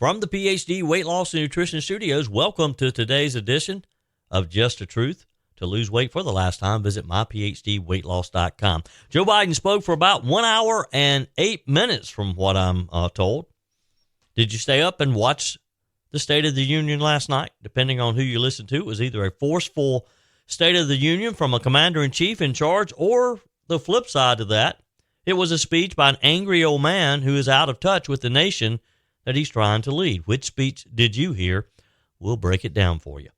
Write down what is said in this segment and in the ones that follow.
From the PhD Weight Loss and Nutrition Studios, welcome to today's edition of Just the Truth. To lose weight for the last time, visit myphdweightloss.com. Joe Biden spoke for about 1 hour and 8 minutes from what I'm told. Did you stay up and watch the State of the Union last night? Depending on who you listen to, it was either a forceful State of the Union from a commander-in-chief in charge, or the flip side of that, it was a speech by an angry old man who is out of touch with the nation that he's trying to lead. Which speech did you hear? We'll break it down for you.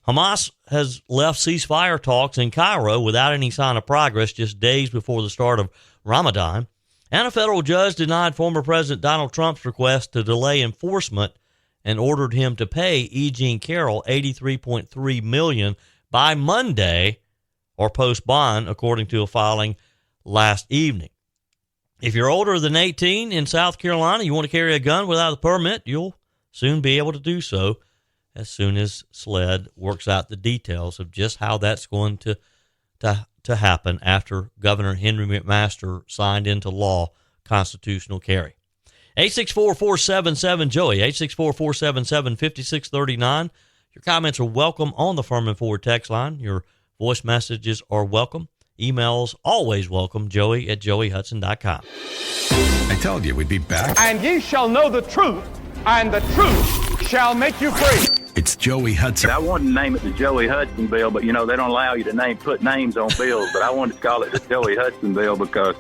Hamas has left ceasefire talks in Cairo without any sign of progress just days before the start of Ramadan. And a federal judge denied former President Donald Trump's request to delay enforcement and ordered him to pay E. Jean Carroll $83.3 million by Monday or post bond, according to a filing last evening. If you're older than 18 in South Carolina, you want to carry a gun without a permit, you'll soon be able to do so as soon as SLED works out the details of just how that's going to happen after Governor Henry McMaster signed into law constitutional carry. 864-477-JOEY, 864-477-5639. Your comments are welcome on the Firmin Ford text line. Your voice messages are welcome. Emails always welcome, joey@joeyhudson.com. I told you we'd be back. And ye shall know the truth, and the truth shall make you free. It's Joey Hudson. I wanted to name it the Joey Hudson bill, but, they don't allow you to put names on bills. But I wanted to call it the Joey Hudson bill because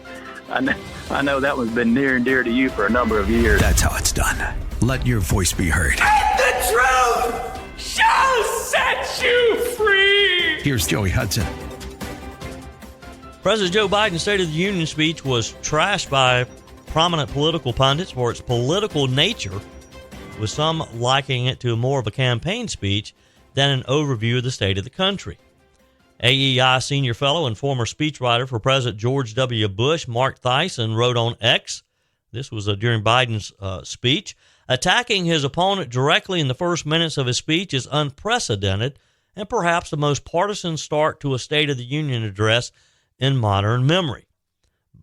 I know that one's been near and dear to you for a number of years. That's how it's done. Let your voice be heard. And the truth shall set you free. Here's Joey Hudson. President Joe Biden's State of the Union speech was trashed by prominent political pundits for its political nature, with some likening it to more of a campaign speech than an overview of the state of the country. AEI senior fellow and former speechwriter for President George W. Bush, Mark Thyssen, wrote on X, this was during Biden's speech, attacking his opponent directly in the first minutes of his speech is unprecedented and perhaps the most partisan start to a State of the Union address in modern memory.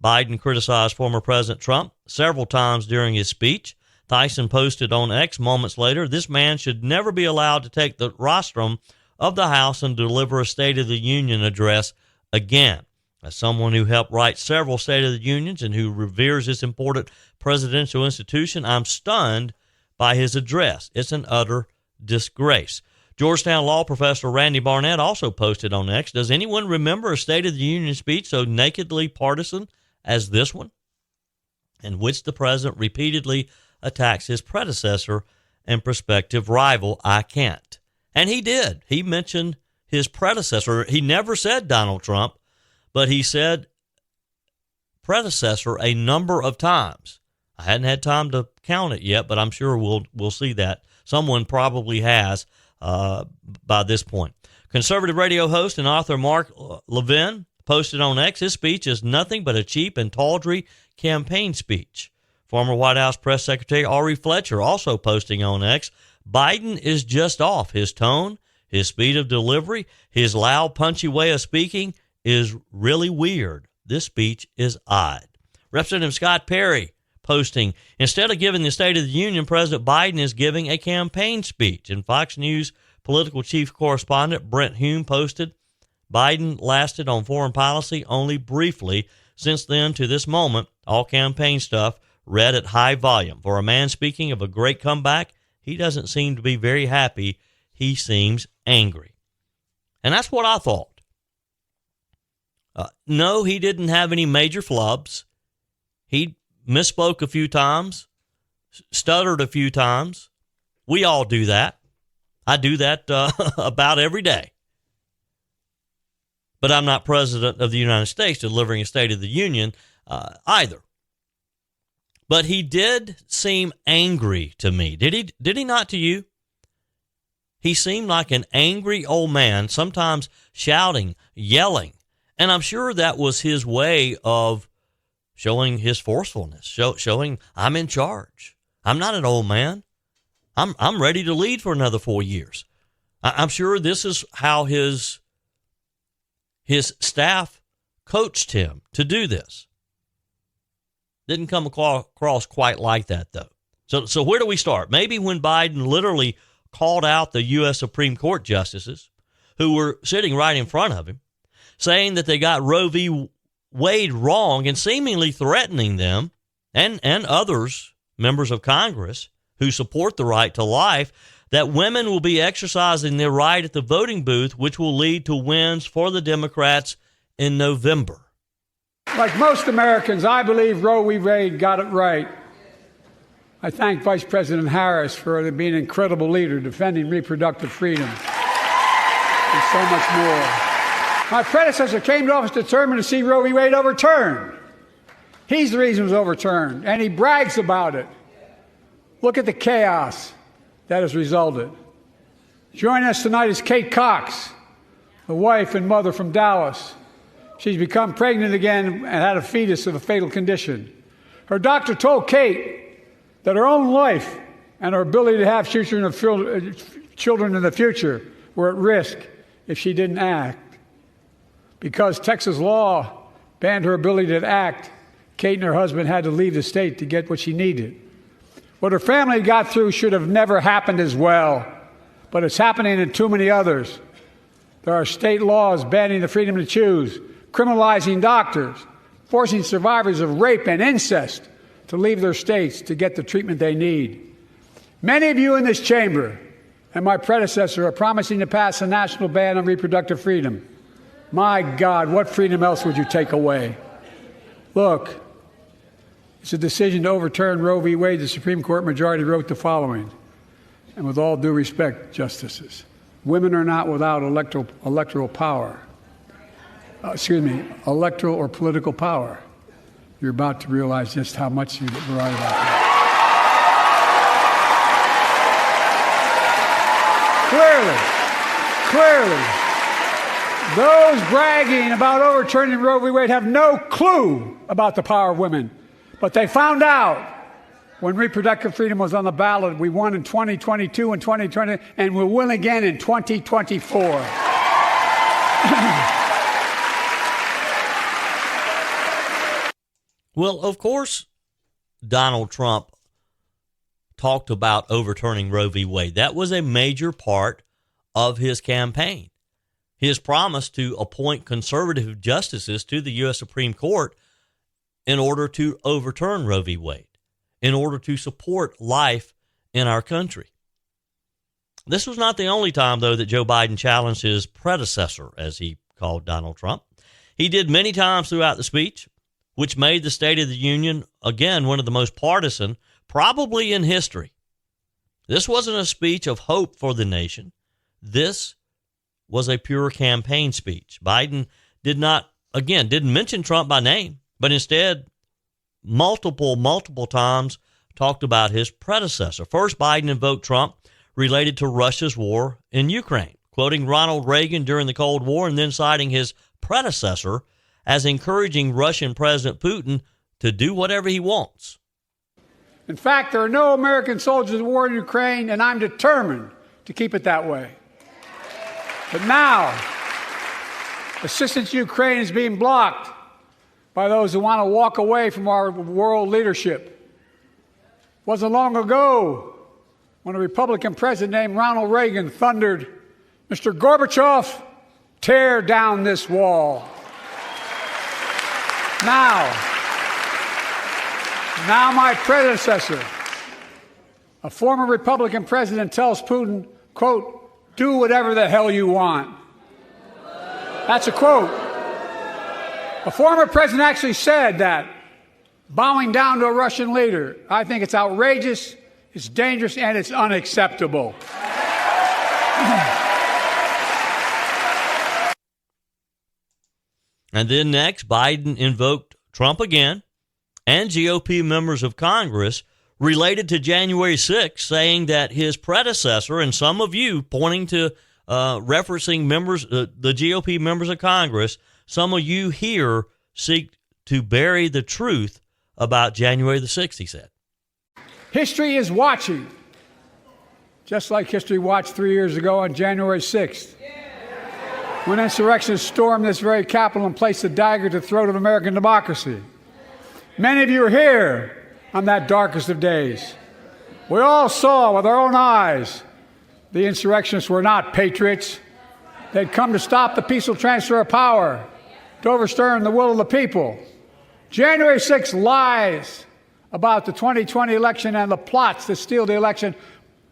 Biden criticized former President Trump several times during his speech. Thyssen posted on X moments later, this man should never be allowed to take the rostrum of the House and deliver a State of the Union address again. As someone who helped write several State of the Unions and who reveres this important presidential institution, I'm stunned by his address. It's an utter disgrace. Georgetown law professor Randy Barnett also posted on X, does anyone remember a State of the Union speech so nakedly partisan as this one, in which the president repeatedly attacks his predecessor and prospective rival? I can't. And he did. He mentioned his predecessor. He never said Donald Trump, but he said predecessor a number of times. I hadn't had time to count it yet, but I'm sure we'll see that. Someone probably has by this point. Conservative radio host and author Mark Levin posted on X, his speech is nothing but a cheap and tawdry campaign speech. Former White House Press Secretary Ari Fletcher also posting on X, Biden is just off. His tone, his speed of delivery, his loud, punchy way of speaking is really weird. This speech is odd. Representative Scott Perry posting, instead of giving the State of the Union, President Biden is giving a campaign speech. And Fox News political chief correspondent Brent Hume posted, Biden lasted on foreign policy only briefly. Since then to this moment, all campaign stuff read at high volume. For a man speaking of a great comeback, he doesn't seem to be very happy. He seems angry. And that's what I thought. No, he didn't have any major flubs. He misspoke a few times, stuttered a few times. We all do that. I do that about every day. But I'm not president of the United States delivering a State of the Union either. But he did seem angry to me. Did he not to you? He seemed like an angry old man, sometimes shouting, yelling. And I'm sure that was his way of showing his forcefulness, showing I'm in charge. I'm not an old man. I'm ready to lead for another 4 years. I'm sure this is how his staff coached him to do this. Didn't come across quite like that, though. So where do we start? Maybe when Biden literally called out the U.S. Supreme Court justices who were sitting right in front of him, saying that they got Roe v. Wade wrong and seemingly threatening them and others, members of Congress who support the right to life, that women will be exercising their right at the voting booth, which will lead to wins for the Democrats in November. Like most Americans, I believe Roe v. Wade got it right. I thank Vice President Harris for being an incredible leader, defending reproductive freedom and so much more. My predecessor came to office determined to see Roe v. Wade overturned. He's the reason it was overturned, and he brags about it. Look at the chaos that has resulted. Joining us tonight is Kate Cox, the wife and mother from Dallas. She's become pregnant again and had a fetus of a fatal condition. Her doctor told Kate that her own life and her ability to have children in the future were at risk if she didn't act. Because Texas law banned her ability to act, Kate and her husband had to leave the state to get what she needed. What her family got through should have never happened as well, but it's happening in too many others. There are state laws banning the freedom to choose, criminalizing doctors, forcing survivors of rape and incest to leave their states to get the treatment they need. Many of you in this chamber and my predecessor are promising to pass a national ban on reproductive freedom. My God, what freedom else would you take away? Look, it's a decision to overturn Roe v. Wade. The Supreme Court majority wrote the following, and with all due respect, justices, women are not without electoral power. Electoral or political power. You're about to realize just how much you're right about that. Clearly, those bragging about overturning Roe v. Wade have no clue about the power of women. But they found out when reproductive freedom was on the ballot. We won in 2022 and 2020, and we'll win again in 2024. Well, of course, Donald Trump talked about overturning Roe v. Wade. That was a major part of his campaign. His promise to appoint conservative justices to the U.S. Supreme Court in order to overturn Roe v. Wade, in order to support life in our country. This was not the only time, though, that Joe Biden challenged his predecessor, as he called Donald Trump. He did many times throughout the speech, which made the State of the Union, again, one of the most partisan, probably in history. This wasn't a speech of hope for the nation. This was a pure campaign speech. Biden didn't mention Trump by name, but instead, multiple times talked about his predecessor. First, Biden invoked Trump related to Russia's war in Ukraine, quoting Ronald Reagan during the Cold War and then citing his predecessor as encouraging Russian President Putin to do whatever he wants. In fact, there are no American soldiers in war in Ukraine, and I'm determined to keep it that way. But now, assistance to Ukraine is being blocked by those who want to walk away from our world leadership. It wasn't long ago when a Republican president named Ronald Reagan thundered, "Mr. Gorbachev, tear down this wall." Now my predecessor, a former Republican president, tells Putin, quote, "Do whatever the hell you want." That's a quote. A former president actually said that, bowing down to a Russian leader. I think it's outrageous, it's dangerous, and it's unacceptable. And then next, Biden invoked Trump again and GOP members of Congress related to January 6th, saying that his predecessor, and some of you pointing to referencing members, the GOP members of Congress, some of you here seek to bury the truth about January the 6th, he said. History is watching, just like history watched 3 years ago on January 6th. When insurrectionists stormed this very Capitol and placed a dagger to the throat of American democracy. Many of you are here on that darkest of days. We all saw with our own eyes the insurrectionists were not patriots. They'd come to stop the peaceful transfer of power, to overturn the will of the people. January 6th lies about the 2020 election and the plots to steal the election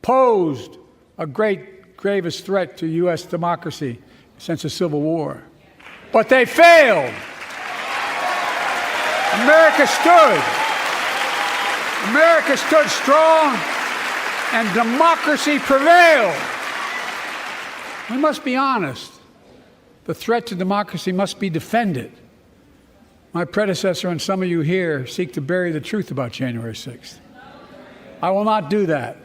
posed a gravest threat to U.S. democracy since the Civil War. But they failed. America stood strong, and democracy prevailed. We must be honest. The threat to democracy must be defended. My predecessor and some of you here seek to bury the truth about January 6th. I will not do that.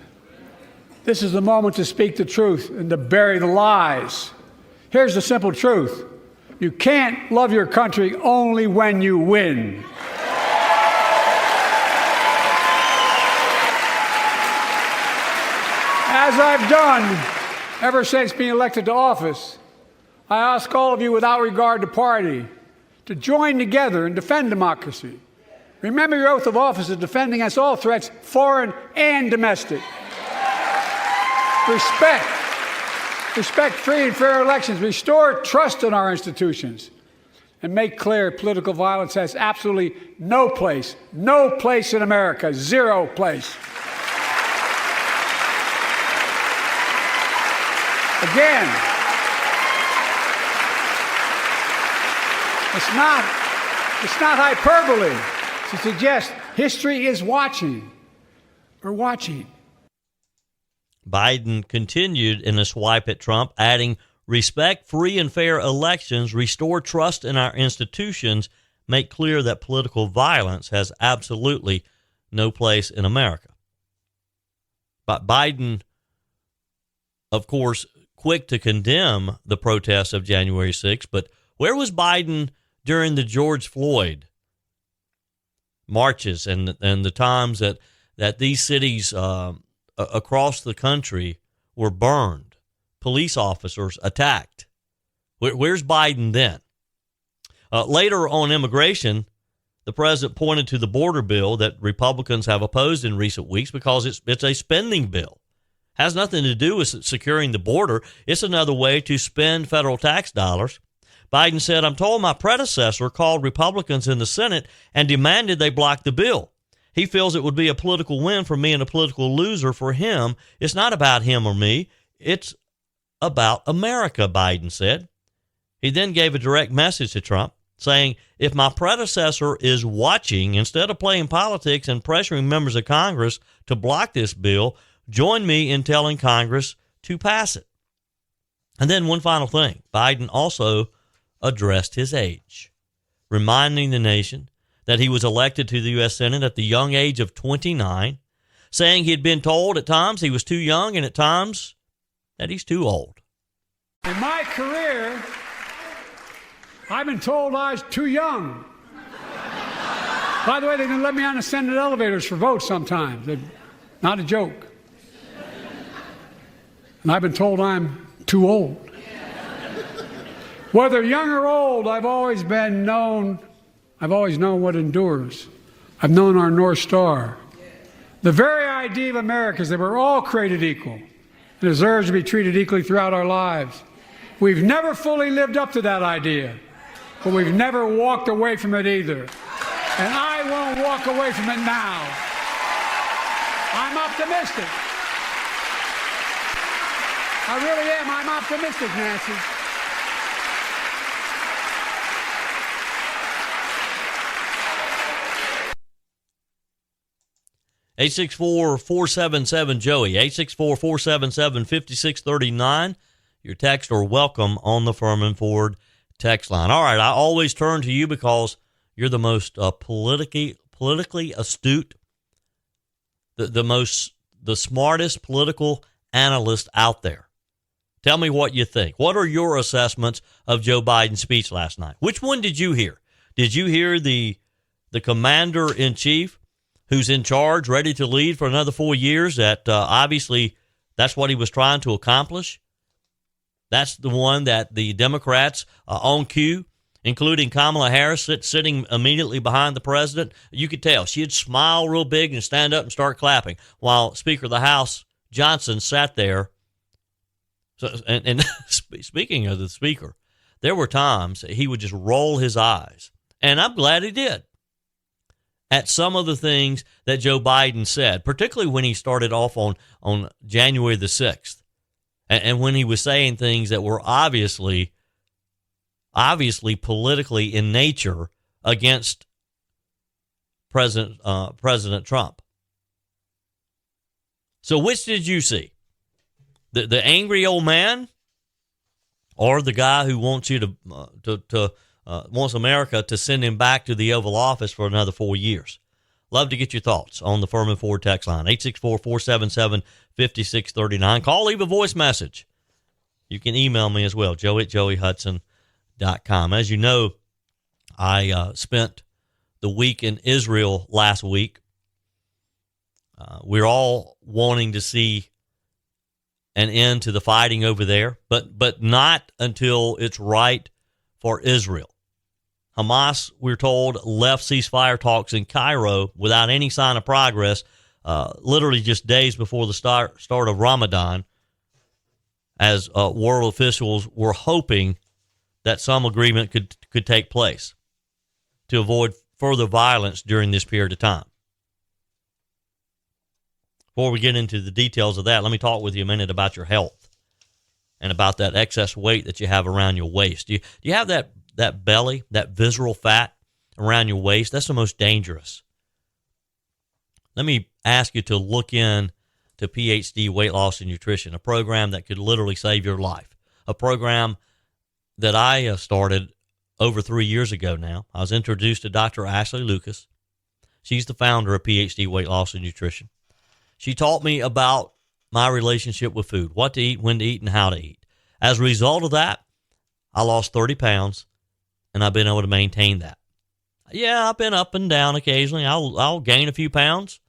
This is the moment to speak the truth and to bury the lies. Here's the simple truth. You can't love your country only when you win. As I've done ever since being elected to office, I ask all of you without regard to party to join together and defend democracy. Remember your oath of office of defending against all threats, foreign and domestic. Respect free and fair elections. Restore trust in our institutions. And make clear political violence has absolutely no place in America, zero place. Again, it's not hyperbole to suggest history is watching. We're watching. Biden continued in a swipe at Trump, adding, respect free and fair elections, restore trust in our institutions, make clear that political violence has absolutely no place in America. But Biden, of course, quick to condemn the protests of January 6th, but where was Biden during the George Floyd marches and the times that these cities across the country were burned, police officers attacked? Where's Biden then? Later on immigration, the president pointed to the border bill that Republicans have opposed in recent weeks because it's a spending bill. Has nothing to do with securing the border. It's another way to spend federal tax dollars. Biden said, I'm told my predecessor called Republicans in the Senate and demanded they block the bill. He feels it would be a political win for me and a political loser for him. It's not about him or me. It's about America, Biden said. He then gave a direct message to Trump saying, if my predecessor is watching, instead of playing politics and pressuring members of Congress to block this bill, join me in telling Congress to pass it. And then one final thing. Biden also addressed his age, reminding the nation that he was elected to the U.S. Senate at the young age of 29, saying he had been told at times he was too young and at times that he's too old. In my career, I've been told I was too young. By the way, they're going to let me on the Senate elevators for votes sometimes. Not a joke. And I've been told I'm too old. Whether young or old, I've always known what endures. I've known our North Star. The very idea of America is that we're all created equal and deserve to be treated equally throughout our lives. We've never fully lived up to that idea, but we've never walked away from it either. And I won't walk away from it now. I'm optimistic. I really am. I'm optimistic, Nancy. Eight 864-477-JOEY, 864-477-5639. Your text or welcome on the Firmin Ford text line. All right, I always turn to you because you're the most politically astute, the smartest political analyst out there. Tell me what you think. What are your assessments of Joe Biden's speech last night? Which one did you hear? Did you hear the commander-in-chief who's in charge, ready to lead for another 4 years, that obviously that's what he was trying to accomplish? That's the one that the Democrats on cue including Kamala Harris sitting immediately behind the president. You could tell she'd smile real big and stand up and start clapping, while Speaker of the House Johnson sat there. So, and speaking of the speaker, there were times he would just roll his eyes, and I'm glad he did, at some of the things that Joe Biden said, particularly when he started off on January the 6th, and when he was saying things that were obviously politically in nature against President Trump. So which did you see? The angry old man, or the guy who wants you to wants America to send him back to the Oval Office for another 4 years? Love to get your thoughts on the Firmin Ford text line, 864-477-5639. Call, leave a voice message. You can email me as well, joe@joeyhudson.com. As you know, I spent the week in Israel last week. We're all wanting to see an end to the fighting over there, but not until it's right for Israel. Hamas, we're told, left ceasefire talks in Cairo without any sign of progress, literally just days before the start of Ramadan, as world officials were hoping that some agreement could take place to avoid further violence during this period of time. Before we get into the details of that, let me talk with you a minute about your health and about that excess weight that you have around your waist. Do you have that belly, that visceral fat around your waist? That's the most dangerous. Let me ask you to look in to PhD Weight Loss and Nutrition, a program that could literally save your life, a program that I started over 3 years ago now. I was introduced to Dr. Ashley Lucas. She's the founder of PhD Weight Loss and Nutrition. She taught me about my relationship with food, what to eat, when to eat, and how to eat. As a result of that, I lost 30 pounds, and I've been able to maintain that. Yeah, I've been up and down occasionally. I'll gain a few pounds,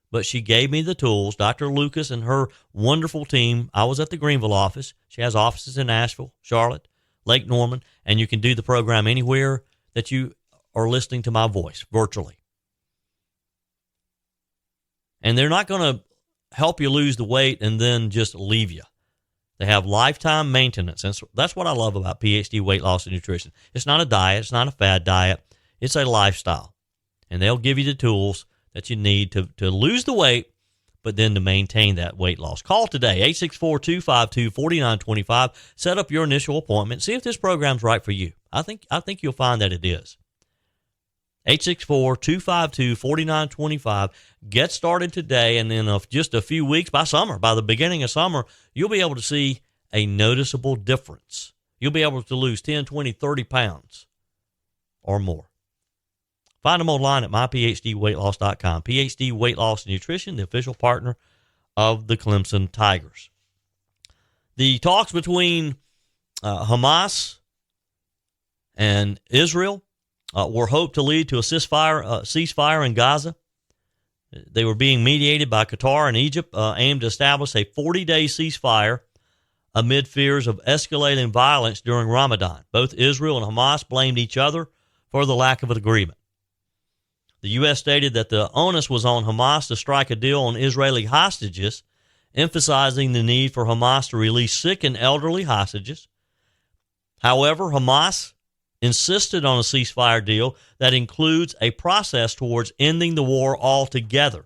but she gave me the tools. Dr. Lucas and her wonderful team. I was at the Greenville office. She has offices in Asheville, Charlotte, Lake Norman, and you can do the program anywhere that you are listening to my voice, virtually. And they're not going to help you lose the weight and then just leave you. They have lifetime maintenance. And that's what I love about PhD Weight Loss and Nutrition. It's not a diet. It's not a fad diet. It's a lifestyle. And they'll give you the tools that you need to lose the weight, but then to maintain that weight loss. Call today, 864-252-4925. Set up your initial appointment. See if this program's right for you. I think you'll find that it is. 864-252-4925. Get started today, and in just a few weeks, by the beginning of summer, you'll be able to see a noticeable difference. You'll be able to lose 10, 20, 30 pounds or more. Find them online at myphdweightloss.com. PhD Weight Loss and Nutrition, the official partner of the Clemson Tigers. The talks between Hamas and Israel were hoped to lead to a ceasefire in Gaza. They were being mediated by Qatar and Egypt, aimed to establish a 40-day ceasefire amid fears of escalating violence during Ramadan. Both Israel and Hamas blamed each other for the lack of an agreement. The U.S. stated that the onus was on Hamas to strike a deal on Israeli hostages, emphasizing the need for Hamas to release sick and elderly hostages. However, Hamas insisted on a ceasefire deal that includes a process towards ending the war altogether.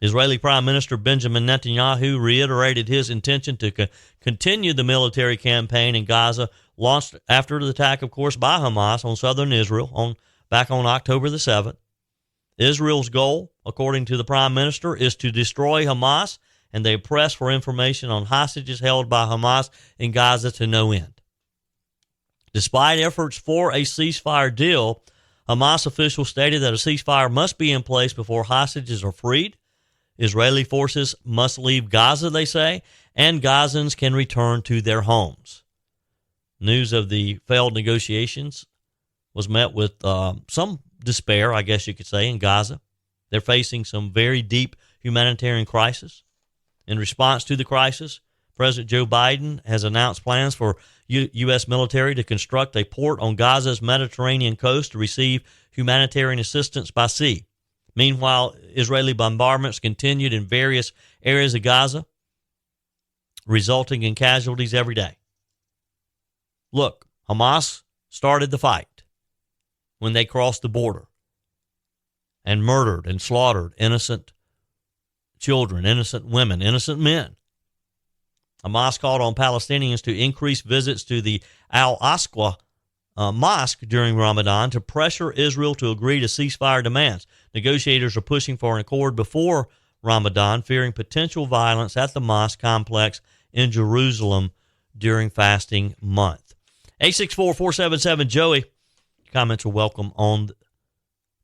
Israeli Prime Minister Benjamin Netanyahu reiterated his intention to continue the military campaign in Gaza, launched after the attack, of course, by Hamas on southern Israel back on October the 7th. Israel's goal, according to the Prime Minister, is to destroy Hamas, and they press for information on hostages held by Hamas in Gaza to no end. Despite efforts for a ceasefire deal, Hamas officials stated that a ceasefire must be in place before hostages are freed. Israeli forces must leave Gaza, they say, and Gazans can return to their homes. News of the failed negotiations was met with some despair, I guess you could say, in Gaza. They're facing some very deep humanitarian crisis. In response to the crisis, President Joe Biden has announced plans for U.S. military to construct a port on Gaza's Mediterranean coast to receive humanitarian assistance by sea. Meanwhile, Israeli bombardments continued in various areas of Gaza, resulting in casualties every day. Look, Hamas started the fight when they crossed the border and murdered and slaughtered innocent children, innocent women, innocent men. Hamas called on Palestinians to increase visits to the Al-Aqsa mosque during Ramadan to pressure Israel to agree to ceasefire demands. Negotiators are pushing for an accord before Ramadan, fearing potential violence at the mosque complex in Jerusalem during fasting month. 864-477-JOEY. Comments are welcome on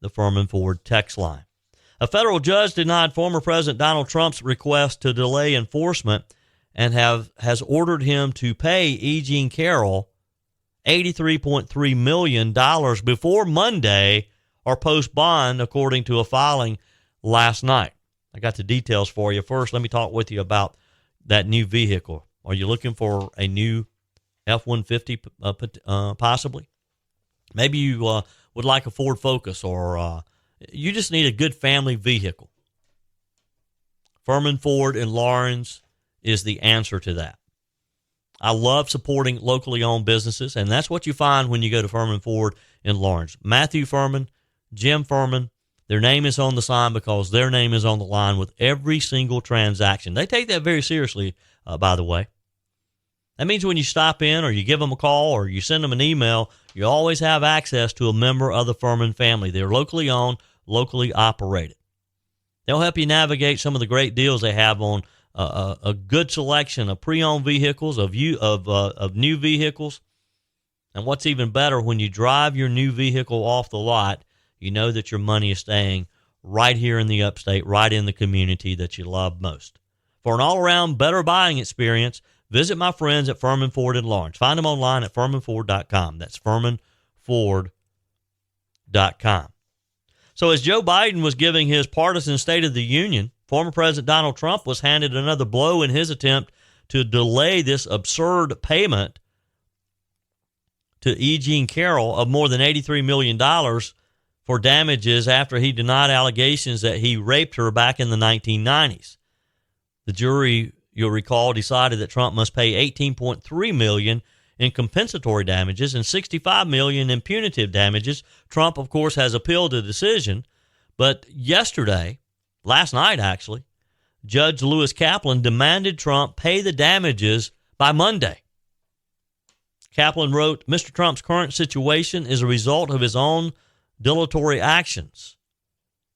the Firmin Ford text line. A federal judge denied former President Donald Trump's request to delay enforcement and has ordered him to pay E. Jean Carroll $83.3 million before Monday or post bond, according to a filing last night. I got the details for you. First, let me talk with you about that new vehicle. Are you looking for a new F-150 possibly? Maybe you would like a Ford Focus, or you just need a good family vehicle. Firmin Ford in Lawrence is the answer to that. I love supporting locally owned businesses, and that's what you find when you go to Firmin Ford in Lawrence. Matthew Firmin, Jim Firmin, their name is on the sign because their name is on the line with every single transaction. They take that very seriously, by the way. That means when you stop in or you give them a call or you send them an email, you always have access to a member of the Firmin family. They're locally owned, locally operated. They'll help you navigate some of the great deals they have on a good selection of pre-owned vehicles, of new vehicles. And what's even better, when you drive your new vehicle off the lot, you know that your money is staying right here in the upstate, right in the community that you love most. For an all-around better buying experience, visit my friends at Firmin Ford in Lawrence. Find them online at FirminFord.com. That's FirminFord.com. So as Joe Biden was giving his partisan State of the Union, former President Donald Trump was handed another blow in his attempt to delay this absurd payment to E. Jean Carroll of more than $83 million for damages after he denied allegations that he raped her back in the 1990s. The jury, you'll recall, decided that Trump must pay $18.3 million in compensatory damages and $65 million in punitive damages. Trump, of course, has appealed the decision, but last night actually, Judge Lewis Kaplan demanded Trump pay the damages by Monday. Kaplan wrote, Mr. Trump's current situation is a result of his own dilatory actions.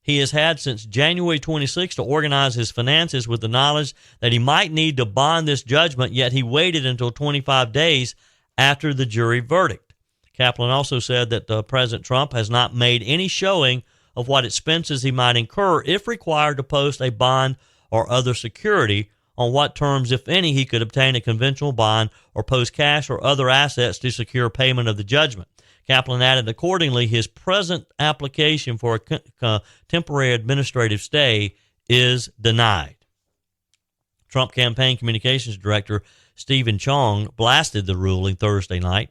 He has had since January 26 to organize his finances with the knowledge that he might need to bond this judgment, yet he waited until 25 days after the jury verdict. Kaplan also said that President Trump has not made any showing of what expenses he might incur if required to post a bond or other security, on what terms, if any, he could obtain a conventional bond or post cash or other assets to secure payment of the judgment. Kaplan added, accordingly, his present application for a temporary administrative stay is denied. Trump campaign communications director Stephen Chong blasted the ruling Thursday night,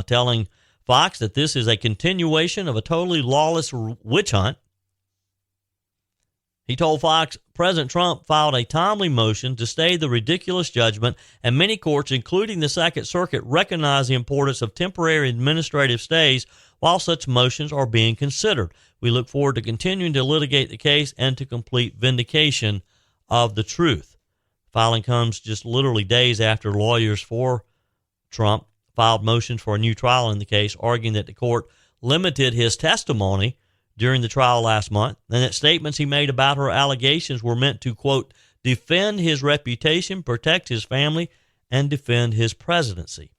telling Fox that this is a continuation of a totally lawless witch hunt. He told Fox, President Trump filed a timely motion to stay the ridiculous judgment, and many courts, including the Second Circuit, recognize the importance of temporary administrative stays while such motions are being considered. We look forward to continuing to litigate the case and to complete vindication of the truth. Filing comes just literally days after lawyers for Trump filed motions for a new trial in the case, arguing that the court limited his testimony during the trial last month, and that statements he made about her allegations were meant to, quote, defend his reputation, protect his family, and defend his presidency.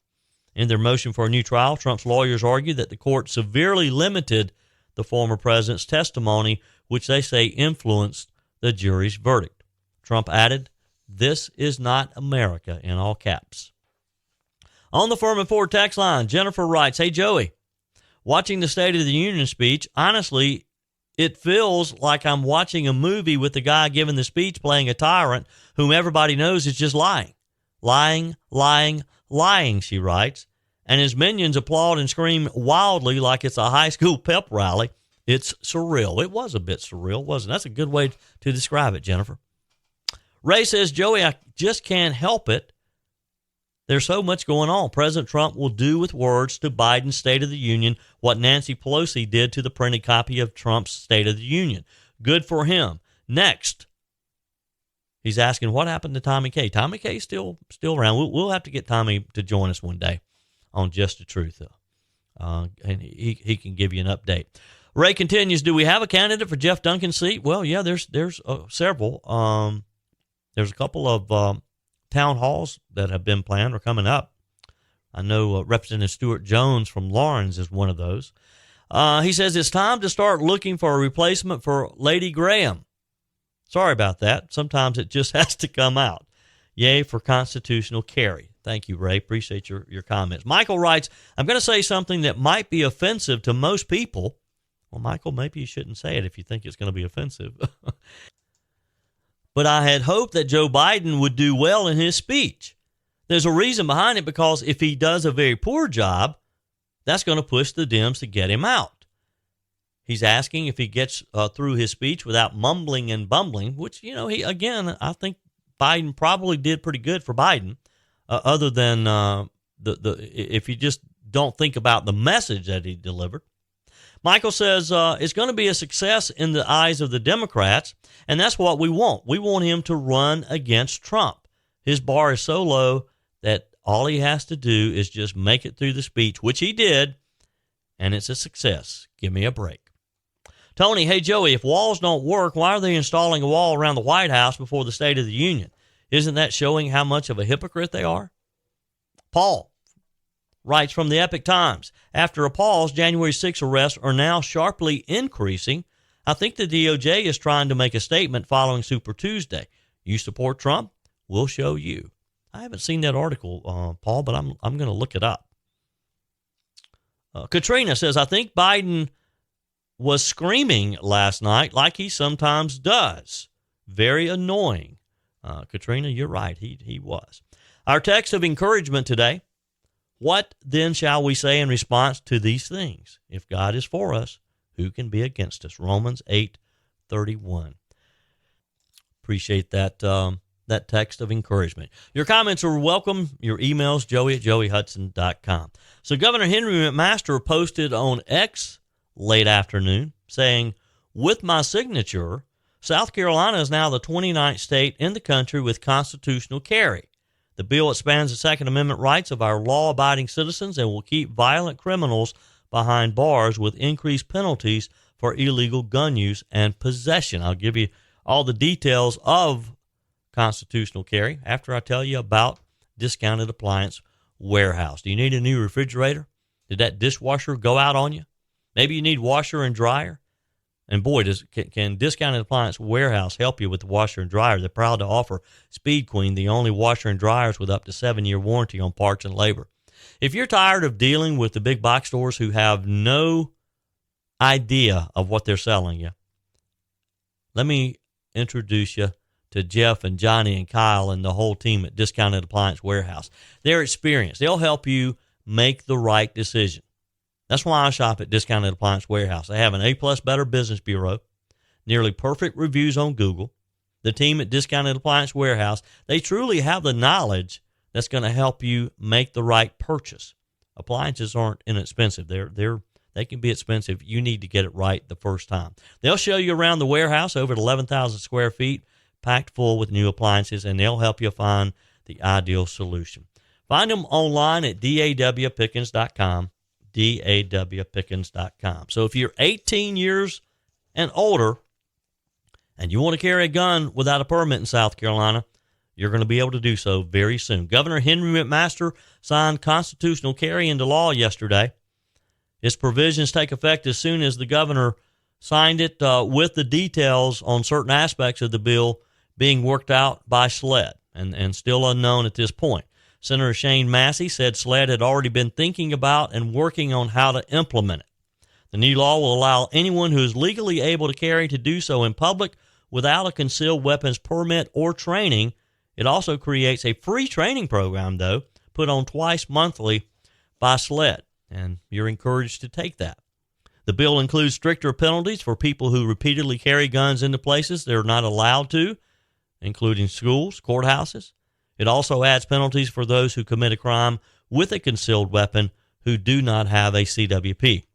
In their motion for a new trial, Trump's lawyers argued that the court severely limited the former president's testimony, which they say influenced the jury's verdict. Trump added, this is not America, in all caps. On the Firmin Ford text line, Jennifer writes, hey, Joey, watching the State of the Union speech, honestly, it feels like I'm watching a movie with the guy giving the speech playing a tyrant whom everybody knows is just lying. Lying, lying, lying, she writes. And his minions applaud and scream wildly like it's a high school pep rally. It's surreal. It was a bit surreal, wasn't it? That's a good way to describe it, Jennifer. Ray says, Joey, I just can't help it. There's so much going on. President Trump will do with words to Biden's State of the Union what Nancy Pelosi did to the printed copy of Trump's State of the Union. Good for him. Next, he's asking what happened to Tommy K. Tommy K is still around. We'll have to get Tommy to join us one day on Just the Truth, and he can give you an update. Ray continues, do we have a candidate for Jeff Duncan's seat? Well, yeah, there's several. There's a couple of town halls that have been planned or coming up. I know Representative Stuart Jones from Lawrence is one of those. He says it's time to start looking for a replacement for Lady Graham. Sorry about that. Sometimes it just has to come out. Yay for constitutional carry. Thank you, Ray. Appreciate your comments. Michael writes, I'm going to say something that might be offensive to most people. Well, Michael, maybe you shouldn't say it if you think it's going to be offensive. But I had hoped that Joe Biden would do well in his speech. There's a reason behind it, because if he does a very poor job, that's going to push the Dems to get him out. He's asking if he gets through his speech without mumbling and bumbling, which, I think Biden probably did pretty good for Biden, other than if you just don't think about the message that he delivered. Michael says it's going to be a success in the eyes of the Democrats, and that's what we want. We want him to run against Trump. His bar is so low that all he has to do is just make it through the speech, which he did, and it's a success. Give me a break. Tony, hey, Joey, if walls don't work, why are they installing a wall around the White House before the State of the Union? Isn't that showing how much of a hypocrite they are? Paul writes from the Epic Times, after a pause, January 6 arrests are now sharply increasing. I think the DOJ is trying to make a statement following Super Tuesday. You support Trump? We'll show you. I haven't seen that article, Paul, but I'm going to look it up. Katrina says, I think Biden was screaming last night like he sometimes does. Very annoying. Katrina, you're right. He was. Our text of encouragement today. What then shall we say in response to these things? If God is for us, who can be against us? Romans 8:31. Appreciate that text of encouragement. Your comments are welcome. Your emails, joey@joeyhudson.com. So Governor Henry McMaster posted on X late afternoon saying, with my signature, South Carolina is now the 29th state in the country with constitutional carry. The bill expands the Second Amendment rights of our law-abiding citizens and will keep violent criminals behind bars with increased penalties for illegal gun use and possession. I'll give you all the details of constitutional carry after I tell you about Discounted Appliance Warehouse. Do you need a new refrigerator? Did that dishwasher go out on you? Maybe you need washer and dryer. And boy, can Discounted Appliance Warehouse help you with the washer and dryer. They're proud to offer Speed Queen, the only washer and dryers with up to 7-year warranty on parts and labor. If you're tired of dealing with the big box stores who have no idea of what they're selling you, let me introduce you to Jeff and Johnny and Kyle and the whole team at Discounted Appliance Warehouse. They're experienced. They'll help you make the right decision. That's why I shop at Discounted Appliance Warehouse. They have an A-plus Better Business Bureau, nearly perfect reviews on Google. The team at Discounted Appliance Warehouse, they truly have the knowledge that's going to help you make the right purchase. Appliances aren't inexpensive. They can be expensive. You need to get it right the first time. They'll show you around the warehouse, over 11,000 square feet, packed full with new appliances, and they'll help you find the ideal solution. Find them online at dawpickens.com. dawpickens.com. So if you're 18 years and older and you want to carry a gun without a permit in South Carolina, you're going to be able to do so very soon. Governor Henry McMaster signed constitutional carry into law yesterday. Its provisions take effect as soon as the governor signed it, with the details on certain aspects of the bill being worked out by SLED and still unknown at this point. Senator Shane Massey said SLED had already been thinking about and working on how to implement it. The new law will allow anyone who is legally able to carry to do so in public without a concealed weapons permit or training It also creates a free training program, though, put on twice monthly by SLED, and you're encouraged to take that. The bill includes stricter penalties for people who repeatedly carry guns into places they're not allowed to, including schools, courthouses. It also adds penalties for those who commit a crime with a concealed weapon who do not have a CWP.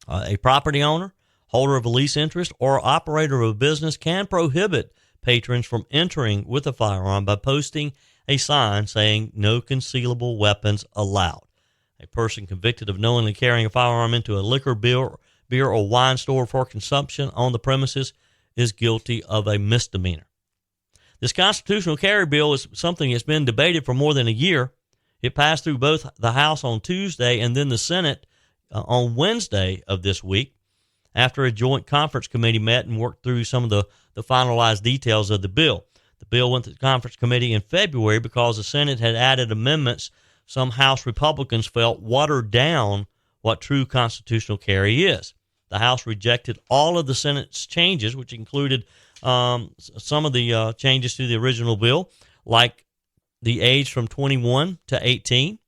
A property owner, holder of a lease interest, or operator of a business can prohibit patrons from entering with a firearm by posting a sign saying no concealable weapons allowed. A person convicted of knowingly carrying a firearm into a liquor, beer or wine store for consumption on the premises is guilty of a misdemeanor. This constitutional carry bill is something that's been debated for more than a year. It passed through both the House on Tuesday and then the Senate on Wednesday of this week after a joint conference committee met and worked through some of the finalized details of the bill. The bill went to the conference committee in February because the Senate had added amendments some House Republicans felt watered down what true constitutional carry is. The House rejected all of the Senate's changes, which included some of the changes to the original bill, like the age from 21 to 18,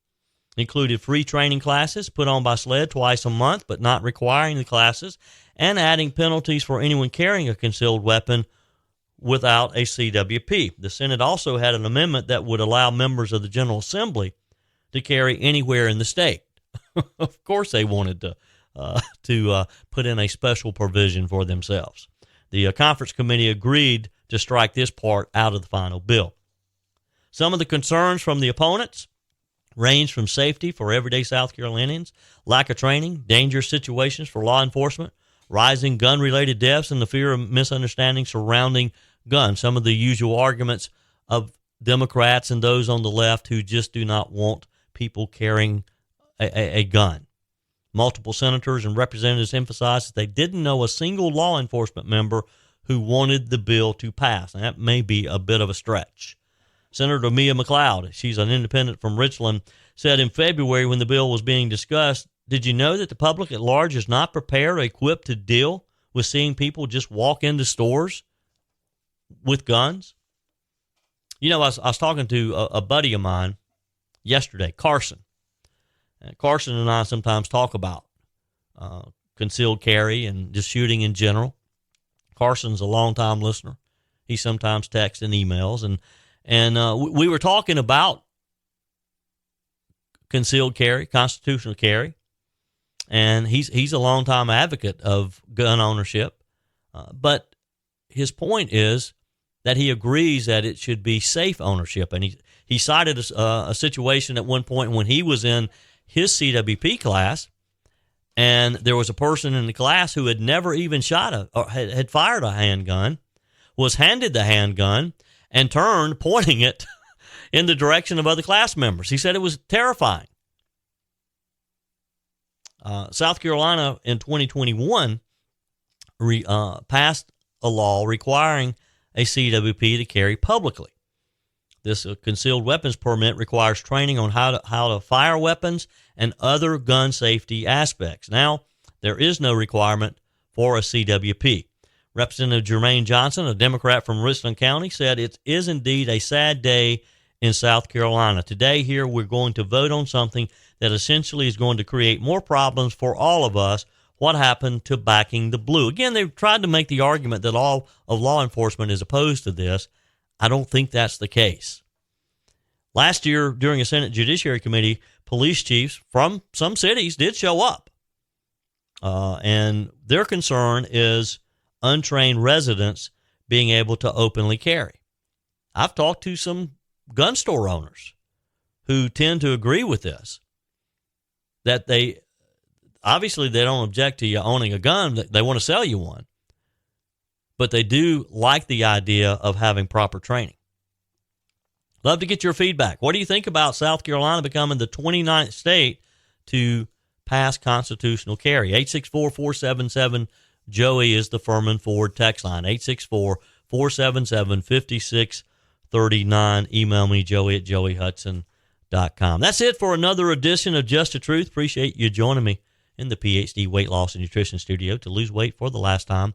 included free training classes put on by SLED twice a month, but not requiring the classes, and adding penalties for anyone carrying a concealed weapon without a CWP. The Senate also had an amendment that would allow members of the General Assembly to carry anywhere in the state. Of course, they wanted to put in a special provision for themselves. The conference committee agreed to strike this part out of the final bill. Some of the concerns from the opponents range from safety for everyday South Carolinians, lack of training, dangerous situations for law enforcement, rising gun-related deaths, and the fear of misunderstanding surrounding guns. Some of the usual arguments of Democrats and those on the left who just do not want people carrying a gun. Multiple senators and representatives emphasized that they didn't know a single law enforcement member who wanted the bill to pass. And that may be a bit of a stretch. Senator Mia McLeod, she's an independent from Richland, said in February when the bill was being discussed, "Did you know that the public at large is not prepared or equipped to deal with seeing people just walk into stores with guns?" You know, I was talking to a buddy of mine yesterday, Carson. Carson and I sometimes talk about concealed carry and just shooting in general. Carson's a longtime listener. He sometimes texts and emails, and we were talking about concealed carry, constitutional carry, and he's a longtime advocate of gun ownership. But his point is that he agrees that it should be safe ownership, and he cited a situation at one point when he was in his CWP class, and there was a person in the class who had never even had fired a handgun, was handed the handgun, and turned, pointing it in the direction of other class members. He said it was terrifying. South Carolina in 2021 passed a law requiring a CWP to carry publicly. This concealed weapons permit requires training on how to fire weapons and other gun safety aspects. Now, there is no requirement for a CWP. Representative Jermaine Johnson, a Democrat from Richland County, said it is indeed a sad day in South Carolina. Today here we're going to vote on something that essentially is going to create more problems for all of us. What happened to backing the blue? Again, they've tried to make the argument that all of law enforcement is opposed to this. I don't think that's the case. Last year, during a Senate Judiciary Committee, police chiefs from some cities did show up. And their concern is untrained residents being able to openly carry. I've talked to some gun store owners who tend to agree with this, that they don't object to you owning a gun. They want to sell you one. But they do like the idea of having proper training. Love to get your feedback. What do you think about South Carolina becoming the 29th state to pass constitutional carry? 864-477-JOEY is the Firmin Ford text line. 864-477-5639. Email me, joey@joeyhudson.com. That's it for another edition of Just the Truth. Appreciate you joining me in the PhD Weight Loss and Nutrition Studio. To lose weight for the last time,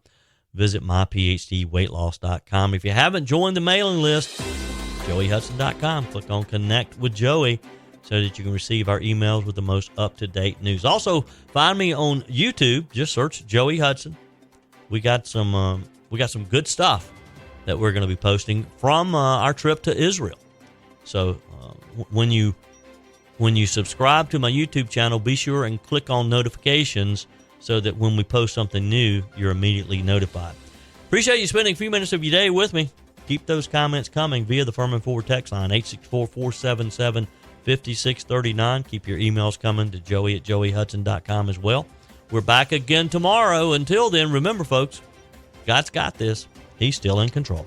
visit myphdweightloss.com. If you haven't joined the mailing list, joeyhudson.com. Click on Connect with Joey so that you can receive our emails with the most up-to-date news. Also, find me on YouTube. Just search Joey Hudson. We got some good stuff that we're going to be posting from our trip to Israel. So when you subscribe to my YouTube channel, be sure and click on notifications so that when we post something new, you're immediately notified. Appreciate you spending a few minutes of your day with me. Keep those comments coming via the Firmin Ford text line, 864-477-5639. Keep your emails coming to Joey at joeyhudson.com as well. We're back again tomorrow. Until then, remember, folks, God's got this. He's still in control.